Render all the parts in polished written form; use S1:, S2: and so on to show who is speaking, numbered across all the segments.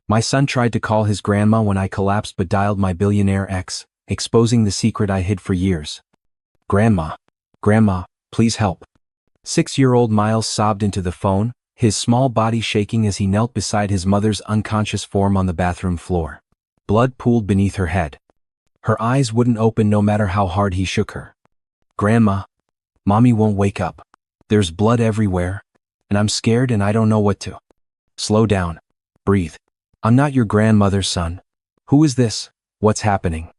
S1: My son tried to call his grandma when I collapsed but dialed my billionaire ex, exposing the secret I hid for years. Grandma. Grandma, please help. 6-year-old Miles sobbed into the phone, his small body shaking as he knelt beside his mother's unconscious form on the bathroom floor. Blood pooled beneath her head. Her eyes wouldn't open no matter how hard he shook her. Grandma. Mommy won't wake up. There's blood everywhere, and I'm scared and I don't know what to. Slow down. Breathe. I'm not your grandmother, son. Who is this? What's happening?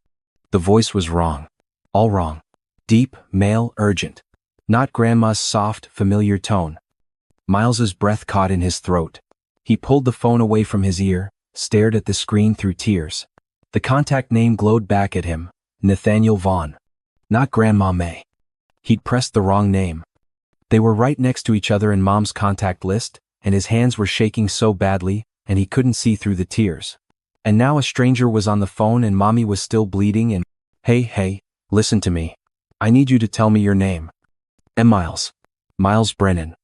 S1: The voice was wrong. All wrong. Deep, male, urgent. Not Grandma's soft, familiar tone. Miles's breath caught in his throat. He pulled the phone away from his ear, stared at the screen through tears. The contact name glowed back at him. Nathaniel Vaughn. Not Grandma May. He'd pressed the wrong name. They were right next to each other in Mom's contact list, and his hands were shaking so badly, and he couldn't see through the tears. And now a stranger was on the phone and Mommy was still bleeding and, Hey, listen to me. I need you to tell me your name. Miles. Miles Brennan.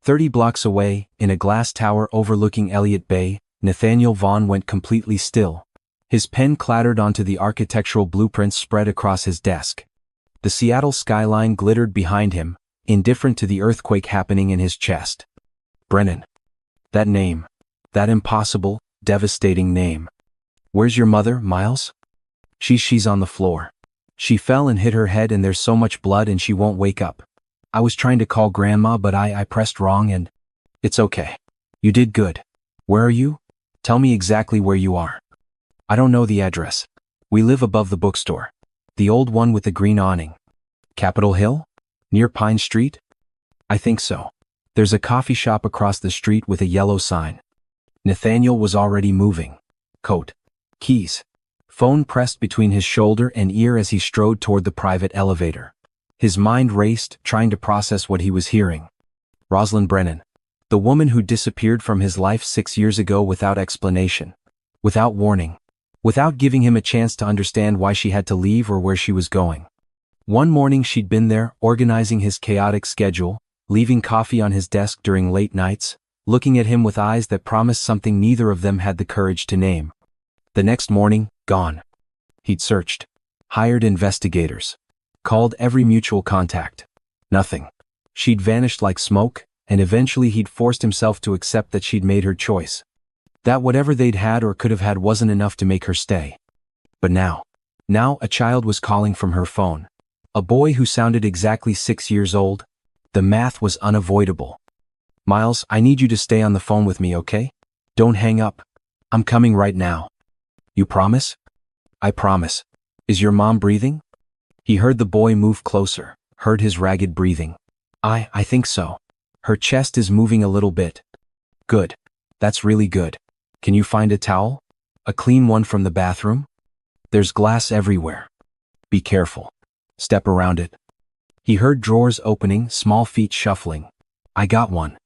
S1: 30 blocks away, in a glass tower overlooking Elliott Bay, Nathaniel Vaughn went completely still. His pen clattered onto the architectural blueprints spread across his desk. The Seattle skyline glittered behind him, indifferent to the earthquake happening in his chest. Brennan. That name. That impossible, devastating name. Where's your mother, Miles? She's on the floor. She fell and hit her head and there's so much blood and she won't wake up. I was trying to call Grandma but I pressed wrong and… It's okay. You did good. Where are you? Tell me exactly where you are. I don't know the address. We live above the bookstore. The old one with the green awning. Capitol Hill? Near Pine Street? I think so. There's a coffee shop across the street with a yellow sign. Nathaniel was already moving. Coat. Keys. Phone pressed between his shoulder and ear as he strode toward the private elevator. His mind raced, trying to process what he was hearing. Rosalind Brennan. The woman who disappeared from his life 6 years ago without explanation. Without warning. Without giving him a chance to understand why she had to leave or where she was going. One morning she'd been there, organizing his chaotic schedule, leaving coffee on his desk during late nights, looking at him with eyes that promised something neither of them had the courage to name. The next morning, gone. He'd searched. Hired investigators. Called every mutual contact. Nothing. She'd vanished like smoke, and eventually he'd forced himself to accept that she'd made her choice. That whatever they'd had or could have had wasn't enough to make her stay. But now a child was calling from her phone. A boy who sounded exactly 6 years old. The math was unavoidable. Miles, I need you to stay on the phone with me, okay? Don't hang up. I'm coming right now. You promise? I promise. Is your mom breathing? He heard the boy move closer, heard his ragged breathing. I think so. Her chest is moving a little bit. Good. That's really good. Can you find a towel? A clean one from the bathroom? There's glass everywhere. Be careful. Step around it. He heard drawers opening, small feet shuffling. I got one.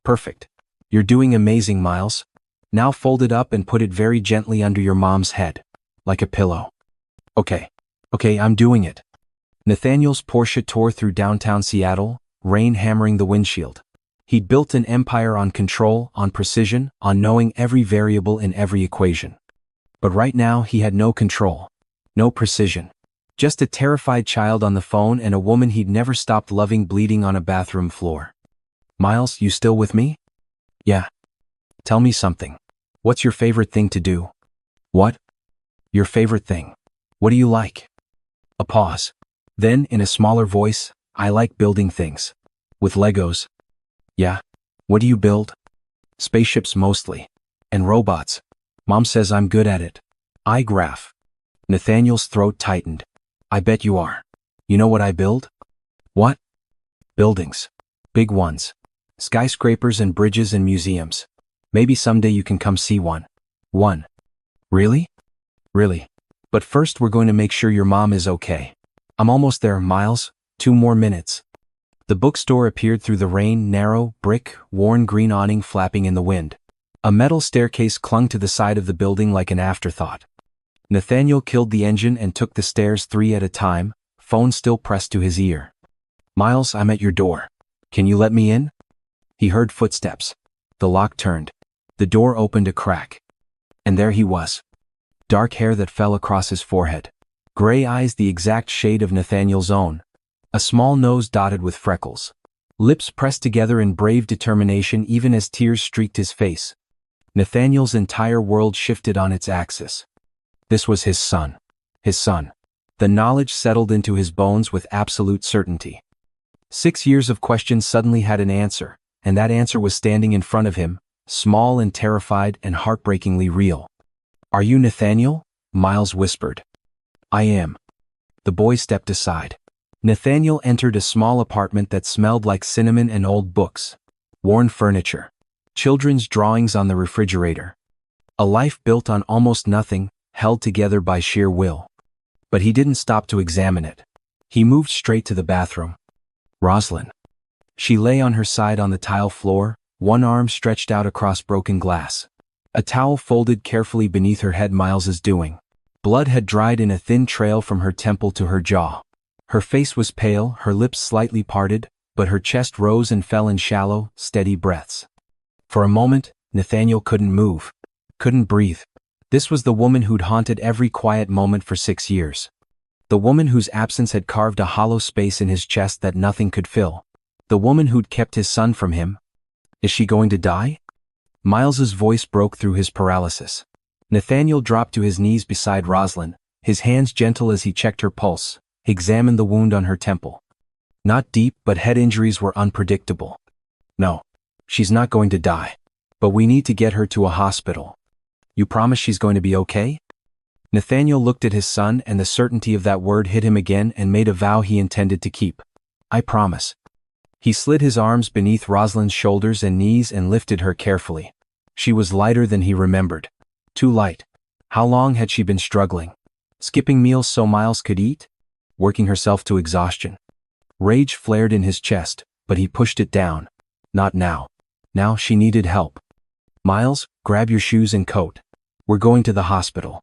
S1: Perfect. You're doing amazing, Miles. Now fold it up and put it very gently under your mom's head. Like a pillow. Okay, I'm doing it. Nathaniel's Porsche tore through downtown Seattle, rain hammering the windshield. He'd built an empire on control, on precision, on knowing every variable in every equation. But right now he had no control. No precision. Just a terrified child on the phone and a woman he'd never stopped loving bleeding on a bathroom floor. Miles, you still with me? Yeah. Tell me something. What's your favorite thing to do? What? Your favorite thing. What do you like? A pause. Then, in a smaller voice, I like building things. With Legos. Yeah. What do you build? Spaceships mostly. And robots. Mom says I'm good at it. I graph. Nathaniel's throat tightened. I bet you are. You know what I build? What? Buildings. Big ones. Skyscrapers and bridges and museums. Maybe someday you can come see one. One. Really? Really. But first we're going to make sure your mom is okay. I'm almost there, Miles. 2 more minutes. The bookstore appeared through the rain, narrow, brick, worn green awning flapping in the wind. A metal staircase clung to the side of the building like an afterthought. Nathaniel killed the engine and took the stairs 3 at a time, phone still pressed to his ear. Miles, I'm at your door. Can you let me in? He heard footsteps. The lock turned. The door opened a crack. And there he was. Dark hair that fell across his forehead. Gray eyes the exact shade of Nathaniel's own. A small nose dotted with freckles. Lips pressed together in brave determination even as tears streaked his face. Nathaniel's entire world shifted on its axis. This was his son. His son. The knowledge settled into his bones with absolute certainty. 6 years of questions suddenly had an answer, and that answer was standing in front of him, small and terrified and heartbreakingly real. "Are you Nathaniel?" Miles whispered. "I am." The boy stepped aside. Nathaniel entered a small apartment that smelled like cinnamon and old books. Worn furniture. Children's drawings on the refrigerator. A life built on almost nothing, held together by sheer will. But he didn't stop to examine it. He moved straight to the bathroom. Rosalind. She lay on her side on the tile floor, one arm stretched out across broken glass. A towel folded carefully beneath her head. Miles's doing. Blood had dried in a thin trail from her temple to her jaw. Her face was pale, her lips slightly parted, but her chest rose and fell in shallow, steady breaths. For a moment, Nathaniel couldn't move. Couldn't breathe. This was the woman who'd haunted every quiet moment for 6 years. The woman whose absence had carved a hollow space in his chest that nothing could fill. The woman who'd kept his son from him. Is she going to die? Miles's voice broke through his paralysis. Nathaniel dropped to his knees beside Rosalind, his hands gentle as he checked her pulse, examined the wound on her temple. Not deep, but head injuries were unpredictable. "No, she's not going to die. But we need to get her to a hospital. You promise she's going to be okay?" Nathaniel looked at his son, and the certainty of that word hit him again and made a vow he intended to keep. "I promise." He slid his arms beneath Rosalind's shoulders and knees and lifted her carefully. She was lighter than he remembered. Too light. How long had she been struggling? Skipping meals so Miles could eat? Working herself to exhaustion. Rage flared in his chest, but he pushed it down. Not now. Now she needed help. "Miles, grab your shoes and coat. We're going to the hospital.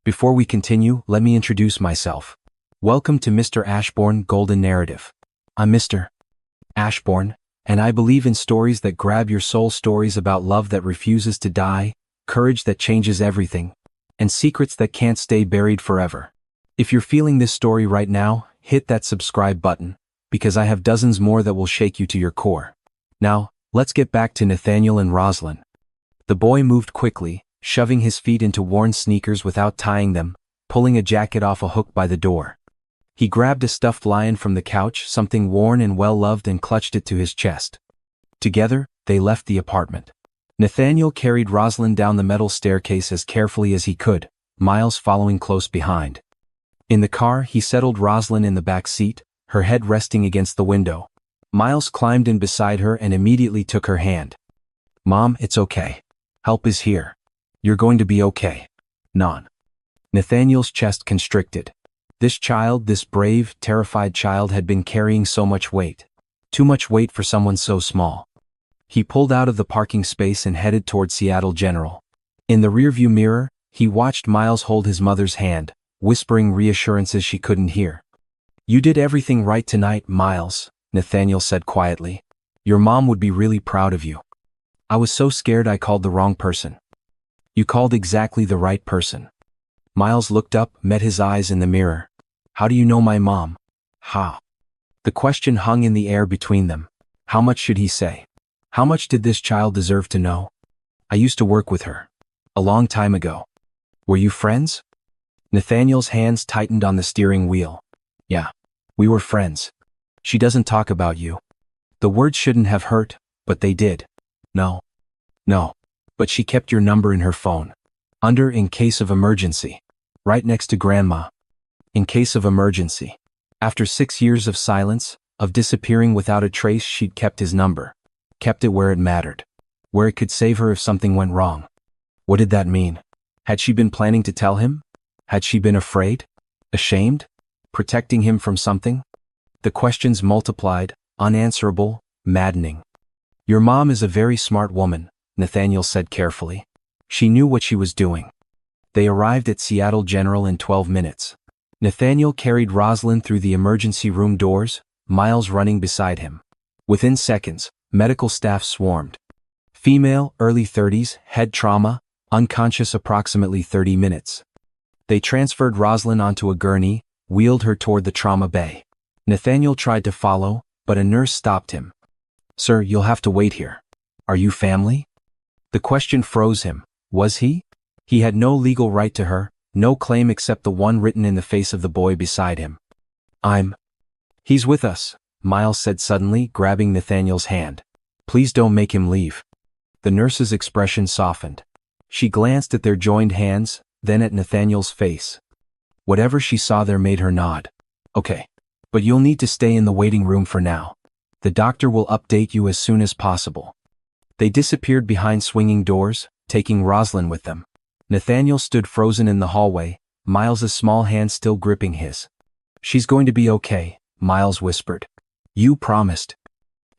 S1: Before we continue, let me introduce myself. Welcome to Mr. Ashbourne Golden Narrative. I'm Mr. Ashbourne, and I believe in stories that grab your soul, stories about love that refuses to die, courage that changes everything, and secrets that can't stay buried forever. If you're feeling this story right now, hit that subscribe button, because I have dozens more that will shake you to your core. Now, let's get back to Nathaniel and Rosalind. The boy moved quickly, shoving his feet into worn sneakers without tying them, pulling a jacket off a hook by the door. He grabbed a stuffed lion from the couch, something worn and well-loved, and clutched it to his chest. Together, they left the apartment. Nathaniel carried Rosalind down the metal staircase as carefully as he could, Miles following close behind. In the car, he settled Rosalind in the back seat, her head resting against the window. Miles climbed in beside her and immediately took her hand. "Mom, it's okay. Help is here. You're going to be okay." "Non." Nathaniel's chest constricted. This child, this brave, terrified child, had been carrying so much weight. Too much weight for someone so small. He pulled out of the parking space and headed toward Seattle General. In the rearview mirror, he watched Miles hold his mother's hand, whispering reassurances she couldn't hear. "You did everything right tonight, Miles," Nathaniel said quietly. "Your mom would be really proud of you. I was so scared I called the wrong person." "You called exactly the right person." Miles looked up, met his eyes in the mirror. "How do you know my mom?" "How?" The question hung in the air between them. How much should he say? How much did this child deserve to know? "I used to work with her. A long time ago." "Were you friends?" Nathaniel's hands tightened on the steering wheel. "Yeah. We were friends. She doesn't talk about you." The words shouldn't have hurt, but they did. "No. No. But she kept your number in her phone. Under in case of emergency. Right next to Grandma. In case of emergency." After 6 years of silence, of disappearing without a trace, she'd kept his number. Kept it where it mattered. Where it could save her if something went wrong. What did that mean? Had she been planning to tell him? Had she been afraid? Ashamed? Protecting him from something? The questions multiplied, unanswerable, maddening. "Your mom is a very smart woman," Nathaniel said carefully. "She knew what she was doing." They arrived at Seattle General in 12 minutes. Nathaniel carried Rosalind through the emergency room doors, Miles running beside him. Within seconds, medical staff swarmed. Female, early 30s, head trauma, unconscious approximately 30 minutes. They transferred Rosalind onto a gurney, wheeled her toward the trauma bay. Nathaniel tried to follow, but a nurse stopped him. "Sir, you'll have to wait here. Are you family?" The question froze him. Was he? He had no legal right to her, no claim except the one written in the face of the boy beside him. He's with us," Miles said suddenly, grabbing Nathaniel's hand. "Please don't make him leave." The nurse's expression softened. She glanced at their joined hands, then at Nathaniel's face. Whatever she saw there made her nod. "Okay. But you'll need to stay in the waiting room for now. The doctor will update you as soon as possible." They disappeared behind swinging doors, taking Rosalind with them. Nathaniel stood frozen in the hallway, Miles's small hand still gripping his. "She's going to be okay," Miles whispered. "You promised."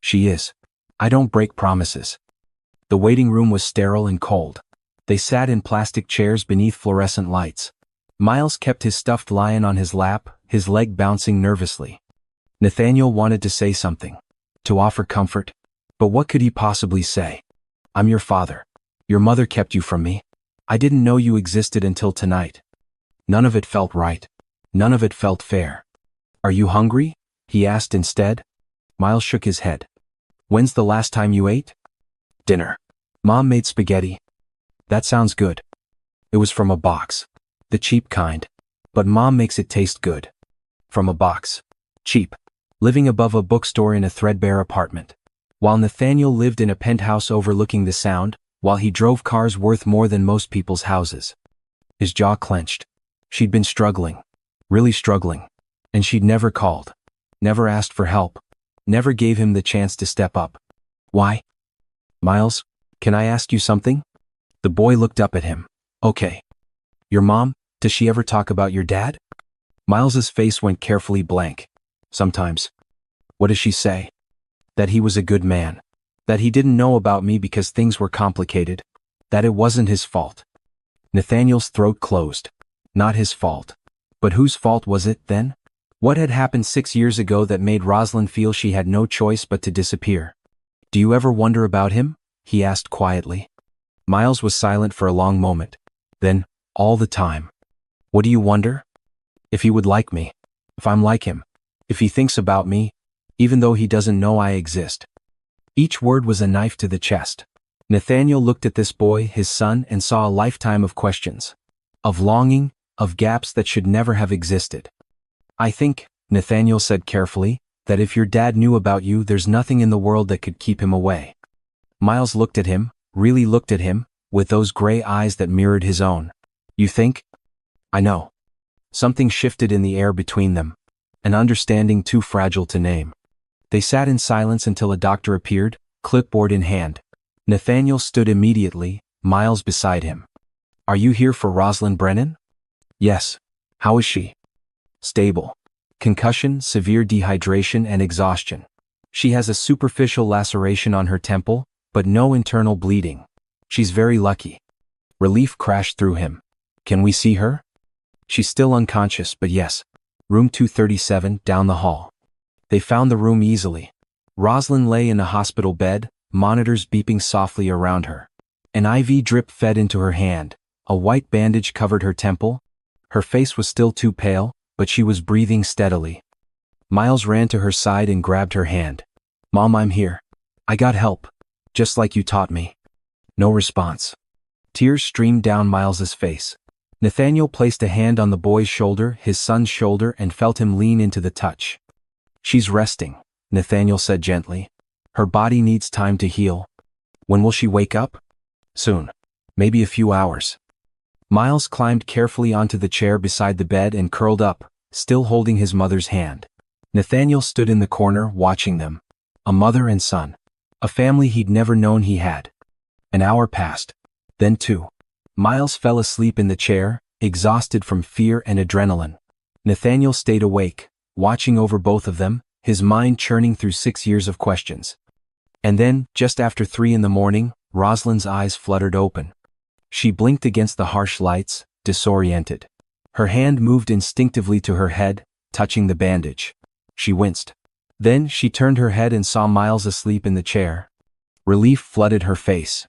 S1: "She is. I don't break promises." The waiting room was sterile and cold. They sat in plastic chairs beneath fluorescent lights. Miles kept his stuffed lion on his lap, his leg bouncing nervously. Nathaniel wanted to say something, to offer comfort, but what could he possibly say? "I'm your father. Your mother kept you from me. I didn't know you existed until tonight." None of it felt right. None of it felt fair. "Are you hungry?" he asked instead. Miles shook his head. "When's the last time you ate?" "Dinner. Mom made spaghetti." "That sounds good." "It was from a box. The cheap kind. But Mom makes it taste good." "From a box. Cheap." Living above a bookstore in a threadbare apartment. While Nathaniel lived in a penthouse overlooking the Sound, while he drove cars worth more than most people's houses. His jaw clenched. She'd been struggling. Really struggling. And she'd never called. Never asked for help. Never gave him the chance to step up. "Why?" "Miles, can I ask you something?" The boy looked up at him. "Okay. Your mom, does she ever talk about your dad?" Miles's face went carefully blank. "Sometimes." "What does she say?" "That he was a good man. That he didn't know about me because things were complicated. That it wasn't his fault." Nathaniel's throat closed. Not his fault. But whose fault was it, then? What had happened 6 years ago that made Rosalind feel she had no choice but to disappear? "Do you ever wonder about him?" he asked quietly. Miles was silent for a long moment. Then, "All the time." "What do you wonder?" "If he would like me. If I'm like him. If he thinks about me, even though he doesn't know I exist." Each word was a knife to the chest. Nathaniel looked at this boy, his son, and saw a lifetime of questions. Of longing, of gaps that should never have existed. "I think," Nathaniel said carefully, "that if your dad knew about you, there's nothing in the world that could keep him away." Miles looked at him, really looked at him, with those gray eyes that mirrored his own. "You think?" "I know." Something shifted in the air between them. An understanding too fragile to name. They sat in silence until a doctor appeared, clipboard in hand. Nathaniel stood immediately, Miles beside him. "Are you here for Rosalind Brennan?" "Yes." "How is she?" "Stable. Concussion, severe dehydration and exhaustion. She has a superficial laceration on her temple, but no internal bleeding. She's very lucky." Relief crashed through him. "Can we see her?" "She's still unconscious, but yes. Room 237, down the hall." They found the room easily. Rosalind lay in a hospital bed, monitors beeping softly around her. An IV drip fed into her hand. A white bandage covered her temple. Her face was still too pale, but she was breathing steadily. Miles ran to her side and grabbed her hand. "Mom, I'm here. I got help. Just like you taught me." No response. Tears streamed down Miles's face. Nathaniel placed a hand on the boy's shoulder, his son's shoulder, and felt him lean into the touch. "She's resting," Nathaniel said gently. "Her body needs time to heal." "When will she wake up?" "Soon. Maybe a few hours." Miles climbed carefully onto the chair beside the bed and curled up, still holding his mother's hand. Nathaniel stood in the corner, watching them. A mother and son. A family he'd never known he had. An hour passed. Then 2. Miles fell asleep in the chair, exhausted from fear and adrenaline. Nathaniel stayed awake, watching over both of them, his mind churning through 6 years of questions. And then, just after 3 in the morning, Rosalind's eyes fluttered open. She blinked against the harsh lights, disoriented. Her hand moved instinctively to her head, touching the bandage. She winced. Then she turned her head and saw Miles asleep in the chair. Relief flooded her face.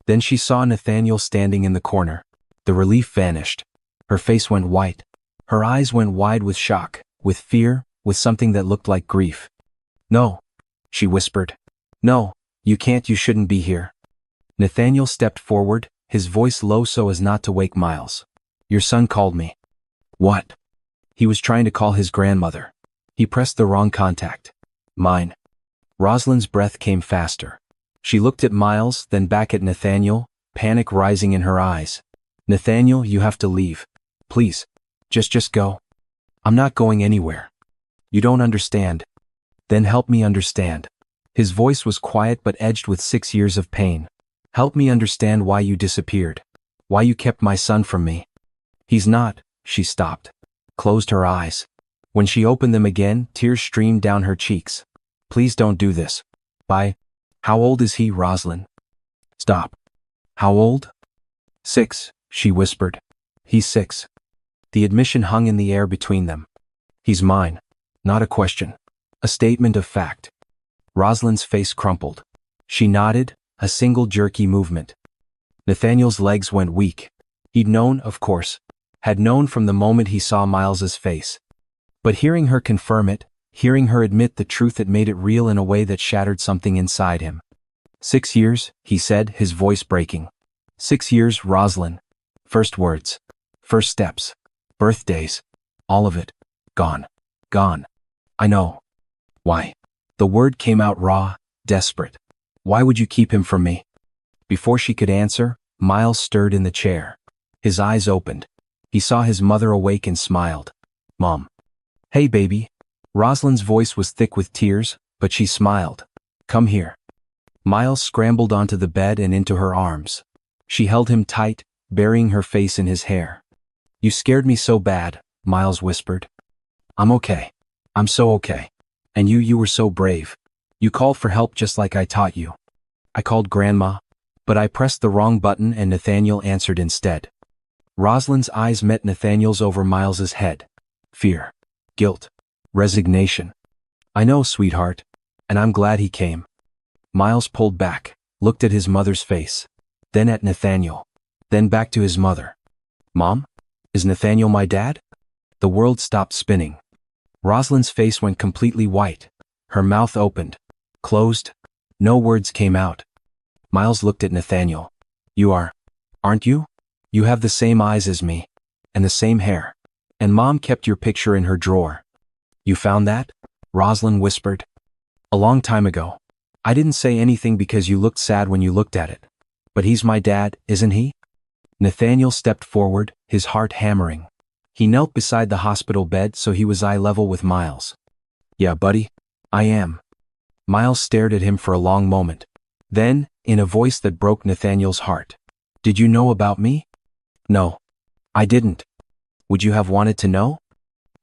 S1: Then she saw Nathaniel standing in the corner. The relief vanished. Her face went white. Her eyes went wide with shock, with fear, with something that looked like grief. "No," she whispered. "No, you can't, you shouldn't be here." Nathaniel stepped forward, his voice low so as not to wake Miles. "Your son called me." "What?" "He was trying to call his grandmother. He pressed the wrong contact. Mine." Rosalind's breath came faster. She looked at Miles, then back at Nathaniel, panic rising in her eyes. "Nathaniel, you have to leave. Please. Just go." "I'm not going anywhere." "You don't understand." "Then help me understand." His voice was quiet but edged with 6 years of pain. "Help me understand why you disappeared. Why you kept my son from me." "He's not." She stopped. Closed her eyes. When she opened them again, tears streamed down her cheeks. "Please don't do this." How old is he, Rosalind?" "Stop." "How old?" "6, she whispered. "He's 6. The admission hung in the air between them. "He's mine." Not a question. A statement of fact. Rosalind's face crumpled. She nodded, a single jerky movement. Nathaniel's legs went weak. He'd known, of course. Had known from the moment he saw Miles's face. But hearing her confirm it, hearing her admit the truth, it made it real in a way that shattered something inside him. 6 years, he said, his voice breaking. 6 years, Rosalind. First words. First steps. Birthdays. All of it. Gone. Gone. I know. Why? The word came out raw, desperate. Why would you keep him from me? Before she could answer, Miles stirred in the chair. His eyes opened. He saw his mother awake and smiled. "Mom." "Hey, baby." Rosalind's voice was thick with tears, but she smiled. "Come here." Miles scrambled onto the bed and into her arms. She held him tight, burying her face in his hair. "You scared me so bad," Miles whispered. "I'm okay. I'm so okay. And you were so brave. You called for help just like I taught you." "I called Grandma, but I pressed the wrong button and Nathaniel answered instead." Rosalind's eyes met Nathaniel's over Miles's head. Fear. Guilt. Resignation. "I know, sweetheart. And I'm glad he came." Miles pulled back, looked at his mother's face. Then at Nathaniel. Then back to his mother. "Mom? Is Nathaniel my dad?" The world stopped spinning. Rosalind's face went completely white. Her mouth opened. Closed. No words came out. Miles looked at Nathaniel. "You aren't you? You have the same eyes as me. And the same hair. And Mom kept your picture in her drawer." "You found that?" Rosalind whispered. "A long time ago. I didn't say anything because you looked sad when you looked at it. But he's my dad, isn't he?" Nathaniel stepped forward, his heart hammering. He knelt beside the hospital bed so he was eye level with Miles. "Yeah, buddy. I am." Miles stared at him for a long moment. Then, in a voice that broke Nathaniel's heart. "Did you know about me?" "No. I didn't." "Would you have wanted to know?"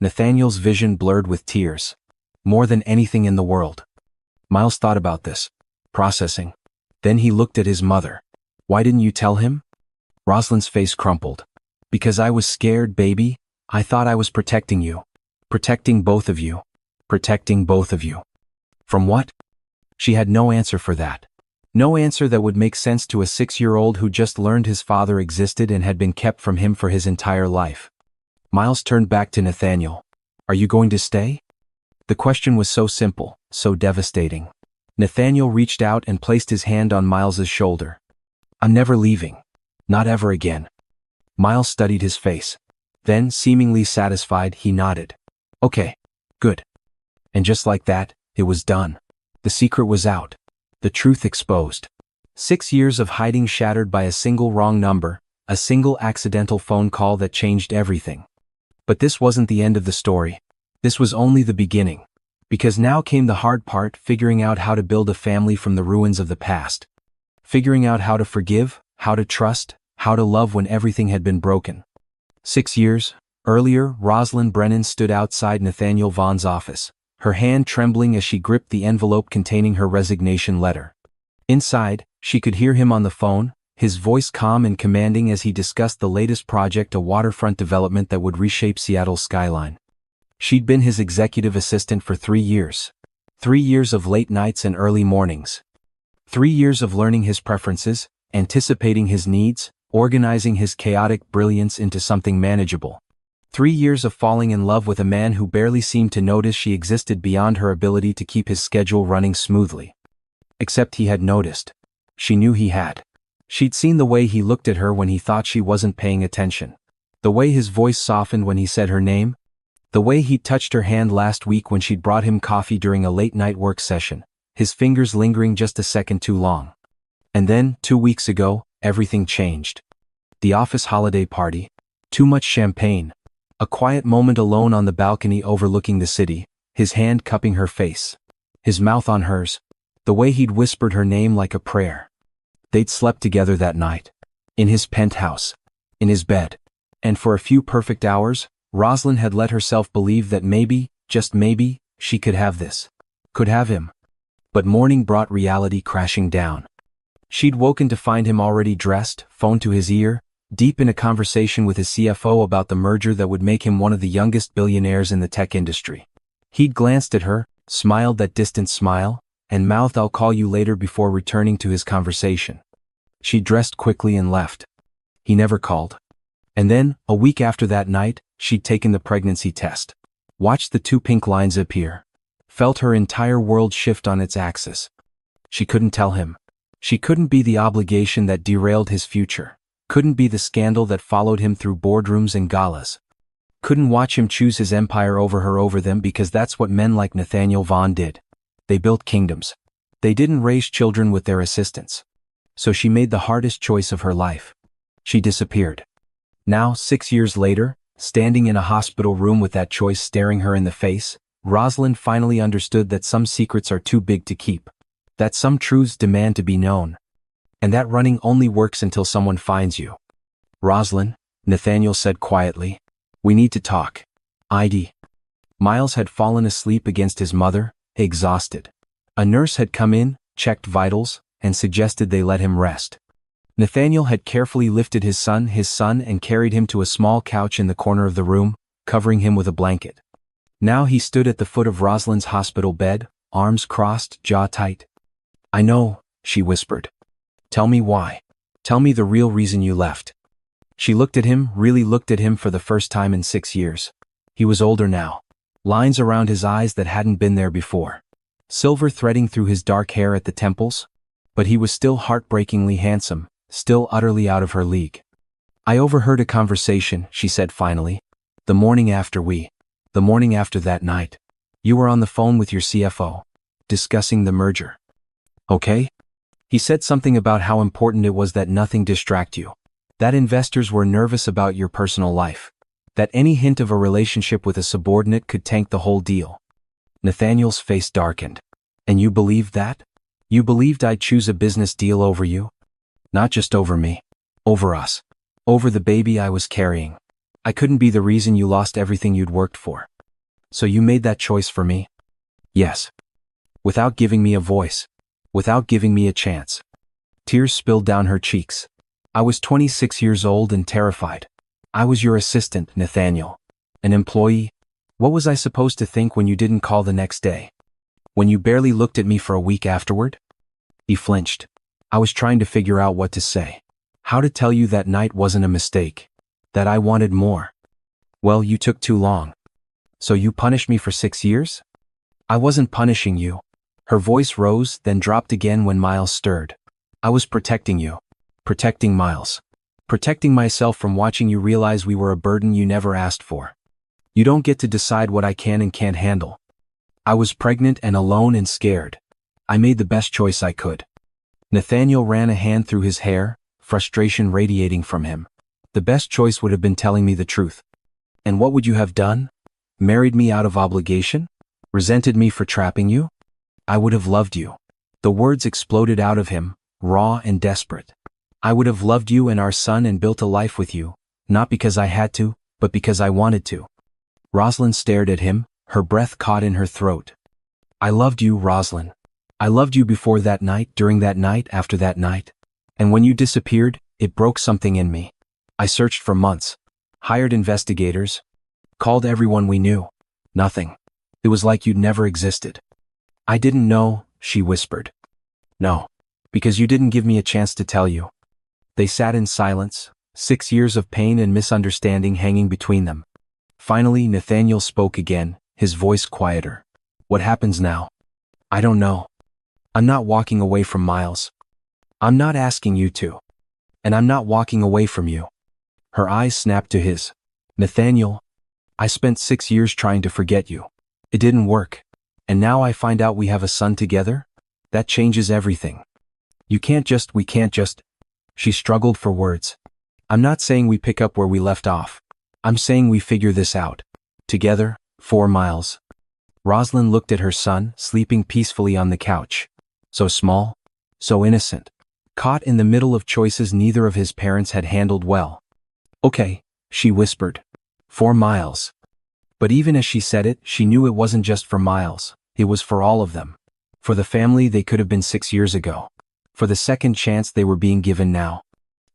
S1: Nathaniel's vision blurred with tears. "More than anything in the world." Miles thought about this, processing. Then he looked at his mother. "Why didn't you tell him?" Rosalind's face crumpled. "Because I was scared, baby. I thought I was protecting you. Protecting both of you. Protecting both of you." From what? She had no answer for that. No answer that would make sense to a 6-year-old who just learned his father existed and had been kept from him for his entire life. Miles turned back to Nathaniel. "Are you going to stay?" The question was so simple, so devastating. Nathaniel reached out and placed his hand on Miles's shoulder. "I'm never leaving. Not ever again." Miles studied his face. Then, seemingly satisfied, he nodded. "Okay. Good." And just like that, it was done. The secret was out. The truth exposed. 6 years of hiding shattered by a single wrong number, a single accidental phone call that changed everything. But this wasn't the end of the story. This was only the beginning. Because now came the hard part, figuring out how to build a family from the ruins of the past. Figuring out how to forgive, how to trust, how to love when everything had been broken. 6 years earlier, Rosalind Brennan stood outside Nathaniel Vaughn's office, her hand trembling as she gripped the envelope containing her resignation letter. Inside, she could hear him on the phone, his voice calm and commanding as he discussed the latest project, a waterfront development that would reshape Seattle's skyline. She'd been his executive assistant for 3 years. 3 years of late nights and early mornings. 3 years of learning his preferences, anticipating his needs, organizing his chaotic brilliance into something manageable. 3 years of falling in love with a man who barely seemed to notice she existed beyond her ability to keep his schedule running smoothly. Except he had noticed. She knew he had. She'd seen the way he looked at her when he thought she wasn't paying attention. The way his voice softened when he said her name. The way he touched her hand last week when she'd brought him coffee during a late-night work session, his fingers lingering just a second too long. And then, 2 weeks ago, everything changed. The office holiday party. Too much champagne. A quiet moment alone on the balcony overlooking the city, his hand cupping her face. His mouth on hers. The way he'd whispered her name like a prayer. They'd slept together that night. In his penthouse. In his bed. And for a few perfect hours, Rosalind had let herself believe that maybe, just maybe, she could have this. Could have him. But morning brought reality crashing down. She'd woken to find him already dressed, phone to his ear, deep in a conversation with his CFO about the merger that would make him one of the youngest billionaires in the tech industry. He'd glanced at her, smiled that distant smile, and mouthed "I'll call you later" before returning to his conversation. She dressed quickly and left. He never called. And then, a week after that night, she'd taken the pregnancy test. Watched the 2 pink lines appear. Felt her entire world shift on its axis. She couldn't tell him. She couldn't be the obligation that derailed his future. Couldn't be the scandal that followed him through boardrooms and galas. Couldn't watch him choose his empire over her over them, because that's what men like Nathaniel Vaughn did. They built kingdoms. They didn't raise children with their assistants. So she made the hardest choice of her life. She disappeared. Now, 6 years later, standing in a hospital room with that choice staring her in the face, Rosalind finally understood that some secrets are too big to keep. That some truths demand to be known. And that running only works until someone finds you. "Rosalind," Nathaniel said quietly, "we need to talk. ID." Miles had fallen asleep against his mother, exhausted. A nurse had come in, checked vitals, and suggested they let him rest. Nathaniel had carefully lifted his son, and carried him to a small couch in the corner of the room, covering him with a blanket. Now he stood at the foot of Rosalind's hospital bed, arms crossed, jaw tight. "I know," she whispered. "Tell me why. Tell me the real reason you left." She looked at him, really looked at him for the first time in 6 years. He was older now. Lines around his eyes that hadn't been there before. Silver threading through his dark hair at the temples. But he was still heartbreakingly handsome, still utterly out of her league. "I overheard a conversation," she said finally. The morning after that night. You were on the phone with your CFO. Discussing the merger. Okay? He said something about how important it was that nothing distract you. That investors were nervous about your personal life. That any hint of a relationship with a subordinate could tank the whole deal. Nathaniel's face darkened. "And you believed that? You believed I'd choose a business deal over you? Not just over me. Over us. Over the baby I was carrying. I couldn't be the reason you lost everything you'd worked for. So you made that choice for me?" "Yes." Without giving me a voice. Without giving me a chance. Tears spilled down her cheeks. "I was 26 years old and terrified. I was your assistant, Nathaniel. An employee. What was I supposed to think when you didn't call the next day? When you barely looked at me for a week afterward?" He flinched. "I was trying to figure out what to say. How to tell you that night wasn't a mistake. That I wanted more. Well, you took too long. So you punished me for 6 years?" "I wasn't punishing you." Her voice rose, then dropped again when Miles stirred. "I was protecting you. Protecting Miles. Protecting myself from watching you realize we were a burden you never asked for. You don't get to decide what I can and can't handle. I was pregnant and alone and scared. I made the best choice I could." Nathaniel ran a hand through his hair, frustration radiating from him. "The best choice would have been telling me the truth. And what would you have done? Married me out of obligation? Resented me for trapping you? I would have loved you." The words exploded out of him, raw and desperate. "I would have loved you and our son and built a life with you, not because I had to, but because I wanted to." Rosalind stared at him, her breath caught in her throat. "I loved you, Rosalind. I loved you before that night, during that night, after that night. And when you disappeared, it broke something in me. I searched for months. Hired investigators. Called everyone we knew. Nothing. It was like you'd never existed. I didn't know," she whispered. "No. Because you didn't give me a chance to tell you. They sat in silence, 6 years of pain and misunderstanding hanging between them. Finally, Nathaniel spoke again, his voice quieter. What happens now? I don't know. I'm not walking away from Miles. I'm not asking you to. And I'm not walking away from you. Her eyes snapped to his. Nathaniel, I spent 6 years trying to forget you. It didn't work. And now I find out we have a son together? That changes everything. We can't just. She struggled for words. I'm not saying we pick up where we left off. I'm saying we figure this out. Together, 4 Miles. Rosalind looked at her son, sleeping peacefully on the couch. So small, so innocent. Caught in the middle of choices neither of his parents had handled well. Okay, she whispered. 4 Miles. But even as she said it, she knew it wasn't just for Miles, it was for all of them. For the family they could have been 6 years ago. For the second chance they were being given now.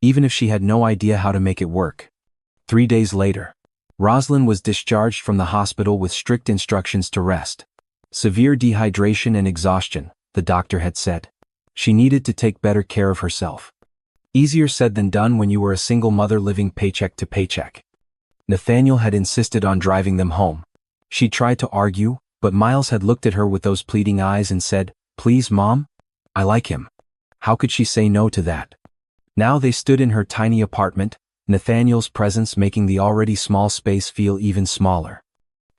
S1: Even if she had no idea how to make it work. 3 days later, Rosalind was discharged from the hospital with strict instructions to rest. Severe dehydration and exhaustion, the doctor had said. She needed to take better care of herself. Easier said than done when you were a single mother living paycheck to paycheck. Nathaniel had insisted on driving them home. She tried to argue, but Miles had looked at her with those pleading eyes and said, Please, Mom? I like him. How could she say no to that? Now they stood in her tiny apartment, Nathaniel's presence making the already small space feel even smaller.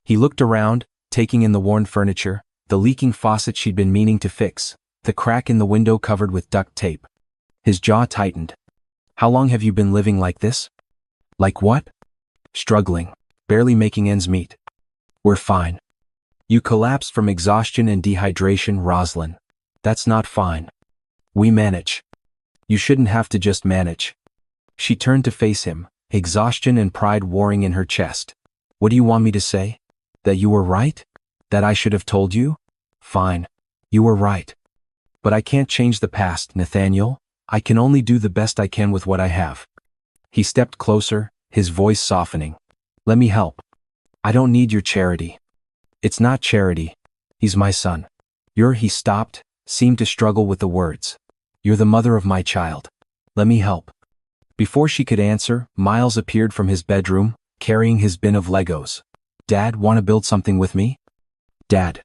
S1: He looked around, taking in the worn furniture, the leaking faucet she'd been meaning to fix, the crack in the window covered with duct tape. His jaw tightened. How long have you been living like this? Like what? Struggling, barely making ends meet. We're fine. You collapsed from exhaustion and dehydration, Rosalind. That's not fine. We manage. You shouldn't have to just manage. She turned to face him, exhaustion and pride warring in her chest. What do you want me to say? That you were right? That I should have told you? Fine. You were right. But I can't change the past, Nathaniel. I can only do the best I can with what I have. He stepped closer, his voice softening. Let me help. I don't need your charity. It's not charity. He's my son. He stopped, seemed to struggle with the words. You're the mother of my child. Let me help. Before she could answer, Miles appeared from his bedroom, carrying his bin of Legos. Dad, want to build something with me? Dad.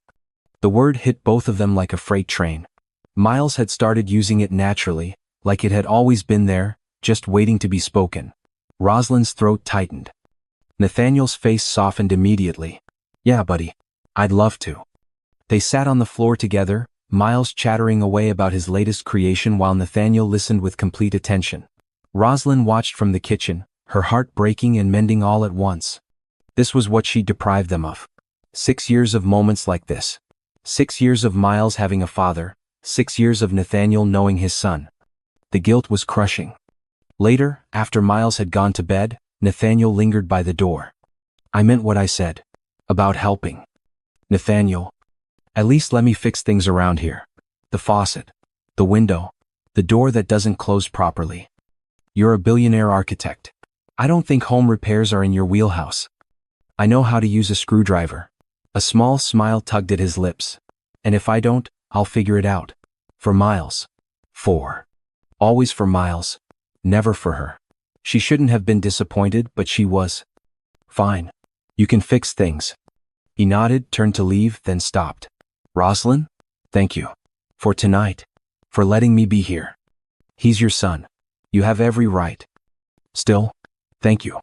S1: The word hit both of them like a freight train. Miles had started using it naturally, like it had always been there, just waiting to be spoken. Rosalind's throat tightened. Nathaniel's face softened immediately. Yeah, buddy. I'd love to. They sat on the floor together, Miles chattering away about his latest creation while Nathaniel listened with complete attention. Rosalind watched from the kitchen, her heart breaking and mending all at once. This was what she'd deprived them of. 6 years of moments like this. 6 years of Miles having a father, 6 years of Nathaniel knowing his son. The guilt was crushing. Later, after Miles had gone to bed, Nathaniel lingered by the door. I meant what I said. About helping. Nathaniel. At least let me fix things around here. The faucet. The window. The door that doesn't close properly. You're a billionaire architect. I don't think home repairs are in your wheelhouse. I know how to use a screwdriver. A small smile tugged at his lips. And if I don't, I'll figure it out. For Miles. 4. Always for Miles. Never for her. She shouldn't have been disappointed, but she was. Fine. You can fix things. He nodded, turned to leave, then stopped. Rosalind? Thank you. For tonight. For letting me be here. He's your son. You have every right. Still, thank you.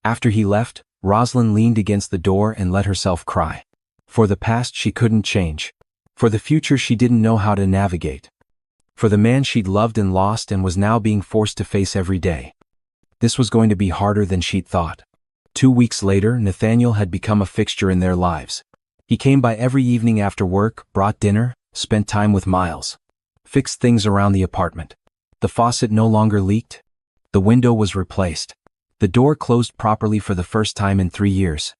S1: After he left, Rosalind leaned against the door and let herself cry. For the past she couldn't change. For the future she didn't know how to navigate. For the man she'd loved and lost and was now being forced to face every day. This was going to be harder than she'd thought. 2 weeks later, Nathaniel had become a fixture in their lives. He came by every evening after work, brought dinner, spent time with Miles. Fixed things around the apartment. The faucet no longer leaked. The window was replaced. The door closed properly for the first time in 3 years.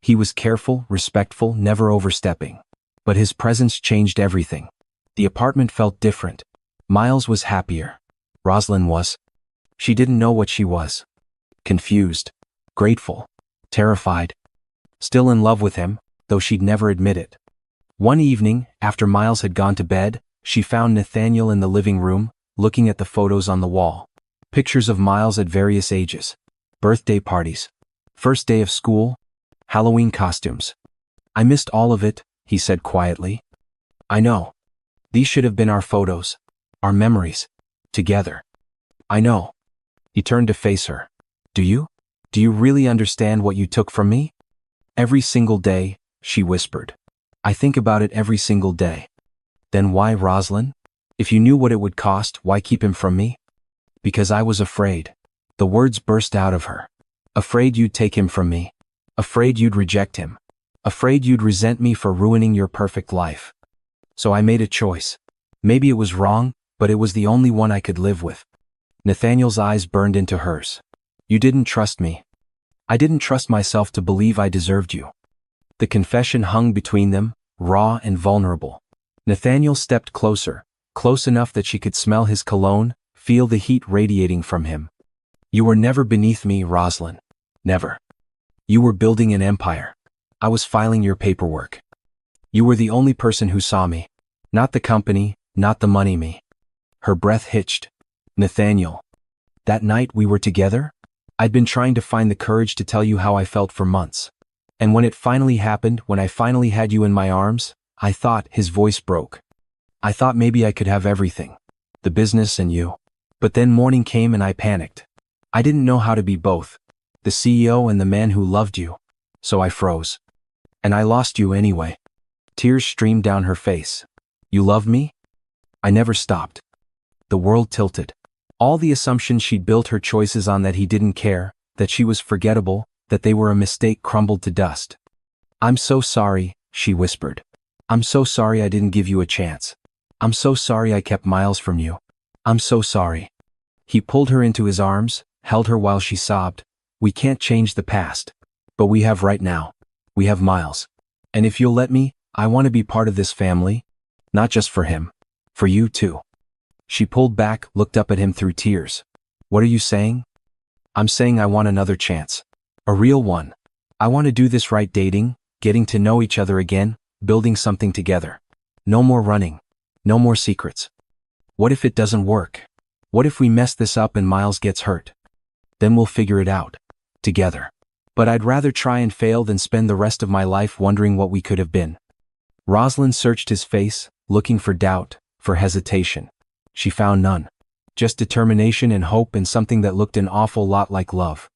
S1: He was careful, respectful, never overstepping. But his presence changed everything. The apartment felt different. Miles was happier. Rosalind was. She didn't know what she was. Confused. Grateful. Terrified. Still in love with him, though she'd never admit it. One evening, after Miles had gone to bed, she found Nathaniel in the living room, looking at the photos on the wall. Pictures of Miles at various ages. Birthday parties. First day of school. Halloween costumes. "I missed all of it," he said quietly. "I know. These should have been our photos. Our memories. Together. I know." He turned to face her. "Do you? Do you really understand what you took from me?" "Every single day," she whispered. "I think about it every single day." "Then why, Rosalind? If you knew what it would cost, why keep him from me?" "Because I was afraid." The words burst out of her. "Afraid you'd take him from me. Afraid you'd reject him. Afraid you'd resent me for ruining your perfect life. So I made a choice. Maybe it was wrong, but it was the only one I could live with." Nathaniel's eyes burned into hers. "You didn't trust me. I didn't trust myself to believe I deserved you." The confession hung between them, raw and vulnerable. Nathaniel stepped closer, close enough that she could smell his cologne, feel the heat radiating from him. "You were never beneath me, Rosalind. Never. You were building an empire. I was filing your paperwork. You were the only person who saw me. Not the company, not the money me." Her breath hitched. "Nathaniel. That night we were together? I'd been trying to find the courage to tell you how I felt for months. And when it finally happened, when I finally had you in my arms, I thought," his voice broke. "I thought maybe I could have everything. The business and you. But then morning came and I panicked. I didn't know how to be both. The CEO and the man who loved you. So I froze. And I lost you anyway." Tears streamed down her face. "You loved me?" "I never stopped." The world tilted. All the assumptions she'd built her choices on, that he didn't care, that she was forgettable, that they were a mistake, crumbled to dust. "I'm so sorry," she whispered. "I'm so sorry I didn't give you a chance. I'm so sorry I kept Miles from you. I'm so sorry." He pulled her into his arms, held her while she sobbed. "We can't change the past. But we have right now. We have Miles. And if you'll let me, I want to be part of this family. Not just for him. For you too." She pulled back, looked up at him through tears. "What are you saying?" "I'm saying I want another chance. A real one. I want to do this right, dating, getting to know each other again, building something together. No more running. No more secrets. What if it doesn't work? What if we mess this up and Miles gets hurt? Then we'll figure it out. Together. But I'd rather try and fail than spend the rest of my life wondering what we could have been." Rosalind searched his face, looking for doubt, for hesitation. She found none. Just determination and hope, and something that looked an awful lot like love.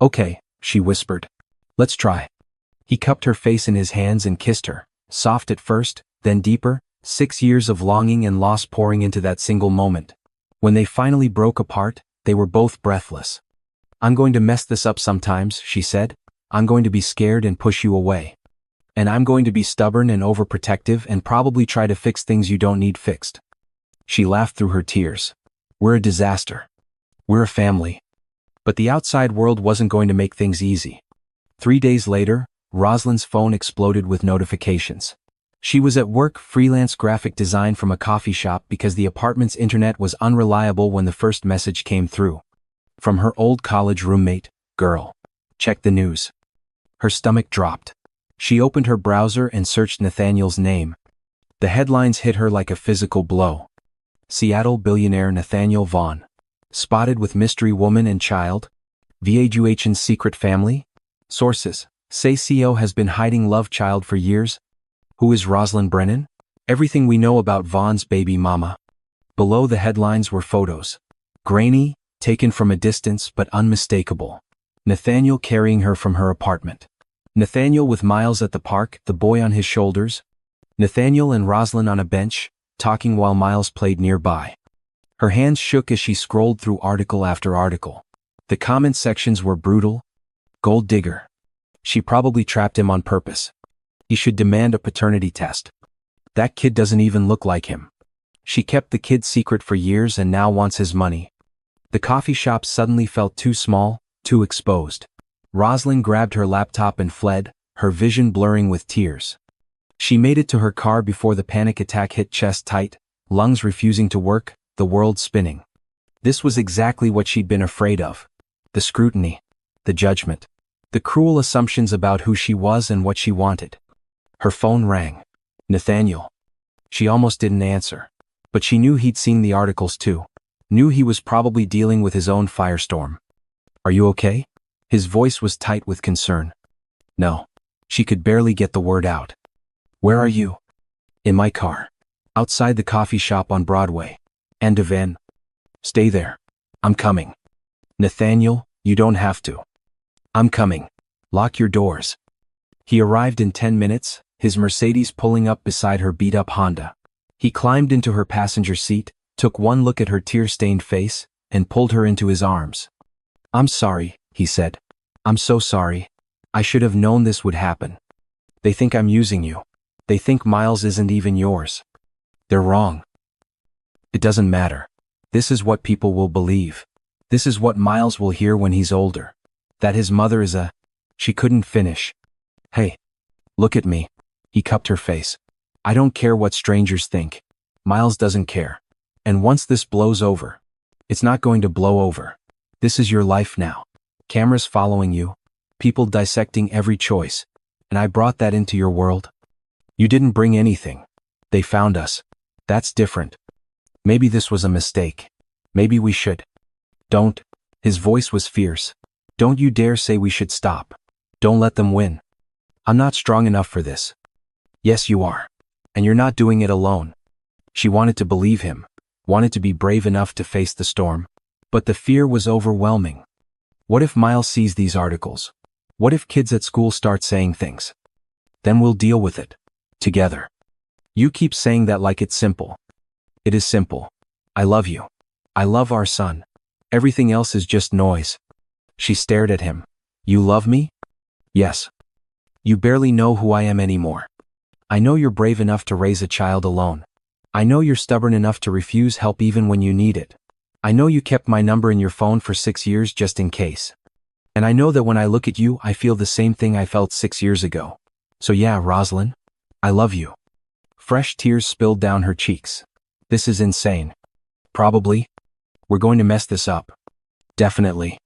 S1: "Okay," she whispered. "Let's try." He cupped her face in his hands and kissed her, soft at first, then deeper, 6 years of longing and loss pouring into that single moment. When they finally broke apart, they were both breathless. "I'm going to mess this up sometimes," she said. "I'm going to be scared and push you away. And I'm going to be stubborn and overprotective and probably try to fix things you don't need fixed." She laughed through her tears. "We're a disaster. We're a family." But the outside world wasn't going to make things easy. 3 days later, Rosalind's phone exploded with notifications. She was at work, freelance graphic design from a coffee shop, because the apartment's internet was unreliable when the first message came through. From her old college roommate, "Girl. Check the news." Her stomach dropped. She opened her browser and searched Nathaniel's name. The headlines hit her like a physical blow. Seattle billionaire Nathaniel Vaughn. Spotted with mystery woman and child. VAGUHN's secret family. Sources say CEO has been hiding love child for years. Who is Rosalind Brennan? Everything we know about Vaughn's baby mama. Below the headlines were photos. Grainy, taken from a distance but unmistakable. Nathaniel carrying her from her apartment. Nathaniel with Miles at the park, the boy on his shoulders. Nathaniel and Rosalind on a bench, talking while Miles played nearby. Her hands shook as she scrolled through article after article. The comment sections were brutal. "Gold digger. She probably trapped him on purpose. He should demand a paternity test. That kid doesn't even look like him. She kept the kid secret for years and now wants his money." The coffee shop suddenly felt too small, too exposed. Rosalind grabbed her laptop and fled, her vision blurring with tears. She made it to her car before the panic attack hit, chest tight, lungs refusing to work, the world spinning. This was exactly what she'd been afraid of. The scrutiny. The judgment. The cruel assumptions about who she was and what she wanted. Her phone rang. Nathaniel. She almost didn't answer. But she knew he'd seen the articles too. Knew he was probably dealing with his own firestorm. Are you okay? His voice was tight with concern. No. She could barely get the word out. Where are you? In my car. Outside the coffee shop on Broadway. And Van. Stay there. I'm coming. Nathaniel, you don't have to. I'm coming. Lock your doors. He arrived in 10 minutes, his Mercedes pulling up beside her beat-up Honda. He climbed into her passenger seat, took one look at her tear-stained face, and pulled her into his arms. I'm sorry, he said. I'm so sorry. I should have known this would happen. They think I'm using you. They think Miles isn't even yours. They're wrong. It doesn't matter. This is what people will believe. This is what Miles will hear when he's older. That his mother is a... She couldn't finish. Hey. Look at me. He cupped her face. I don't care what strangers think. Miles doesn't care. And once this blows over, it's not going to blow over. This is your life now. Cameras following you. People dissecting every choice. And I brought that into your world. You didn't bring anything. They found us. That's different. Maybe this was a mistake. Maybe we should. Don't. His voice was fierce. Don't you dare say we should stop. Don't let them win. I'm not strong enough for this. Yes, you are. And you're not doing it alone. She wanted to believe him, wanted to be brave enough to face the storm. But the fear was overwhelming. What if Miles sees these articles? What if kids at school start saying things? Then we'll deal with it. Together. You keep saying that like it's simple. It is simple. I love you. I love our son. Everything else is just noise. She stared at him. You love me? Yes. You barely know who I am anymore. I know you're brave enough to raise a child alone. I know you're stubborn enough to refuse help even when you need it. I know you kept my number in your phone for 6 years just in case. And I know that when I look at you, I feel the same thing I felt 6 years ago. So yeah, Rosalind, I love you. Fresh tears spilled down her cheeks. This is insane. Probably. We're going to mess this up. Definitely.